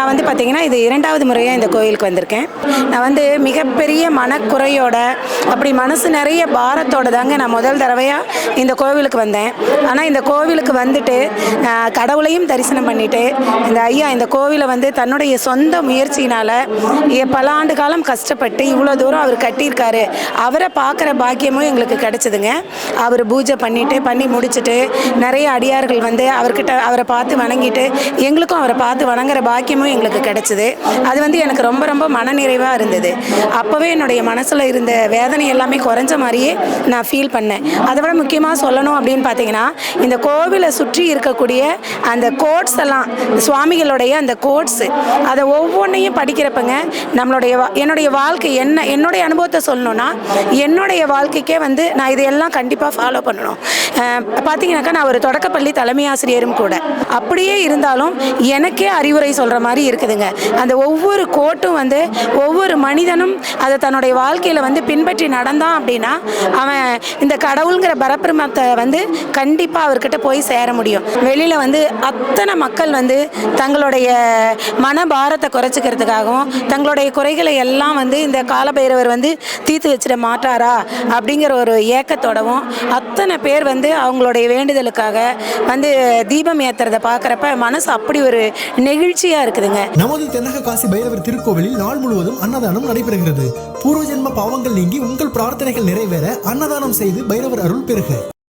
நான் வந்து பார்த்தீங்கன்னா, இது 2வது முறையா இந்த கோயிலுக்கு வந்திருக்கேன். நான் வந்து மிகப்பெரிய மனக்குறையோட, அப்படி மனசு நிறைய பாரத்தோட தாங்க நான் முதல் தடவையா இந்த கோவிலுக்கு வந்தேன். ஆனா இந்த கோவிலுக்கு வந்துட்டு கடவுளையும் தரிசனம் பண்ணிட்டு, இந்த ஐயா இந்த கோவிலை வந்து தன்னுடைய சொந்த முயற்சியினால பல ஆண்டு காலம் கஷ்டப்பட்டு இவ்வளோ தூரம் அவர் கட்டியிருக்காரு. அவரை பார்க்குற பாக்கியமும் எங்களுக்கு கிடைச்சதுங்க. அவர் பூஜை பண்ணி முடிச்சுட்டு நிறைய அடியார்கள் வந்து அவரை பார்த்து வணங்கிட்டு எங்களுக்கும் அவரை பார்த்து வணங்குற பாக்கியமும் எங்களுக்கு கிடைச்சிது. அது வந்து எனக்கு ரொம்ப ரொம்ப மனநிறைவாக இருந்தது. அப்போவே என்னுடைய மனசில் இருந்த வேதனை எல்லாமே குறைஞ்ச மாதிரியே நான் ஃபீல் பண்ணேன். அதை விட முக்கியமாக சொல்லணும் அப்படின்னு பார்த்தீங்கன்னா, இந்த கோவிலை சுற்றி இருக்கக்கூடிய அந்த கோட்ஸ் எல்லாம் சுவாமிகளுடைய அந்த கோட்ஸு அதை ஒவ்வொன்றையும் படிக்கிறப்பங்க என்னுடைய வாழ்க்கை என்னுடைய அனுபவத்தை சொல்லணும்னா, என்னுடைய வாழ்க்கைக்கே வந்து நான் இதையெல்லாம் கண்டிப்பாக ஃபாலோ பண்ணணும். பார்த்தீங்கன்னாக்கா நான் ஒரு தொடக்கப்பள்ளி தலைமை ஆசிரியரும் கூட. அப்படியே இருந்தாலும் எனக்கே அறிவுரை சொல்கிற மாதிரி இருக்குதுங்க. அந்த ஒவ்வொரு கோட்டும் வந்து ஒவ்வொரு மனிதனும் அதை தன்னுடைய வாழ்க்கையில் வந்து பின்பற்றி நடந்தான் அப்படின்னா அவன் இந்த கடவுளுங்கிற பரபிரமத்தை வந்து கண்டிப்பாக அவர்கிட்ட போய் சேர முடியும். வெளியில் வந்து அத்தனை மக்கள் வந்து தங்களுடைய மனபாரத்தை குறைச்சிக்கிறதுக்காகவும் தங்களுடைய குறைகளை எல்லாம் வந்து இந்த காலபைரவர் வந்து தீர்த்து வச்சிட மாட்டாரா அப்படிங்கிற ஒரு ஏக்கத்தோடவும் அத்தனை பேர் வந்து அவங்களுடைய வேண்டுதலுக்காக வந்து தீபம் ஏற்றுறதை பார்க்குறப்ப மனசு அப்படி ஒரு நெகிழ்ச்சியாக இருக்குதுங்க. நமது தென்னக காசி பைரவர் திருக்கோவிலில் நாள் முழுவதும் அன்னதானம் நடைபெறுகிறது. பூர்வ ஜென்ம பாவங்கள் நீங்கி உங்கள் பிரார்த்தனைகள் நிறைவேற அன்னதானம் செய்து பைரவர் அருள் பெறுக.